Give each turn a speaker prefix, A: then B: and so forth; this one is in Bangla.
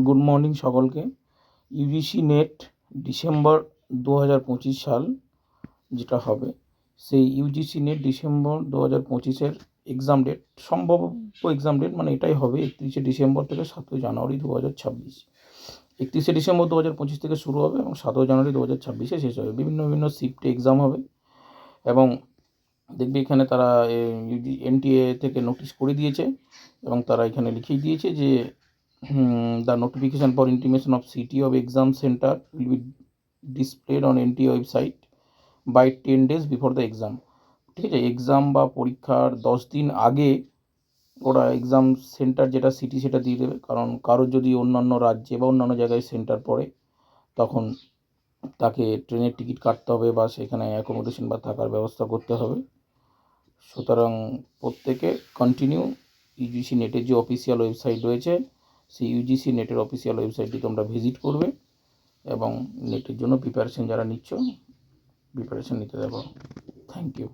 A: গুড মর্নিং সকলকে। ইউজিসি নেট ডিসেম্বর 2025 সাল যেটা হবে, সেই ইউজিসি নেট ডিসেম্বর 2025-এর এক্সাম ডেট, সম্ভাব্য এক্সাম ডেট মানে এটাই হবে 31শে ডিসেম্বর থেকে 7ই জানুয়ারি 2026। 31শে ডিসেম্বর 2025 থেকে শুরু হবে এবং 7ই জানুয়ারি 2026-এ শেষ হবে। বিভিন্ন শিফটে এক্সাম হবে এবং দেখবি এখানে তারা এনটিএ থেকে নোটিশ করে দিয়েছে এবং তারা এখানে লিখিয়ে দিয়েছে যে the notification for intimation of city of exam center will be displayed on NTA website by 10 days before the exam। ঠিক আছে, এক্সাম বা পরীক্ষার 10 দিন আগে ওরা এক্সাম সেন্টার যেটা সিটি সেটা দিয়ে দেবে। কারণ কারোর যদি অন্যান্য রাজ্যে বা অন্যান্য জায়গায় সেন্টার পড়ে, তখন তাকে ট্রেনের টিকিট কাটতে হবে বা সেখানে অ্যাকোমোডেশন বা থাকার ব্যবস্থা করতে হবে। সুতরাং প্রত্যেকে কন্টিনিউ ইউজিসি নেটের যে অফিসিয়াল ওয়েবসাইট রয়েছে, সেই ইউজিসি নেটের অফিসিয়াল ওয়েবসাইটটি তোমরা ভিজিট করবে এবং নেটের জন্য প্রিপারেশন যারা নিচ্ছ, প্রিপারেশন নিতে দেবো। Thank you.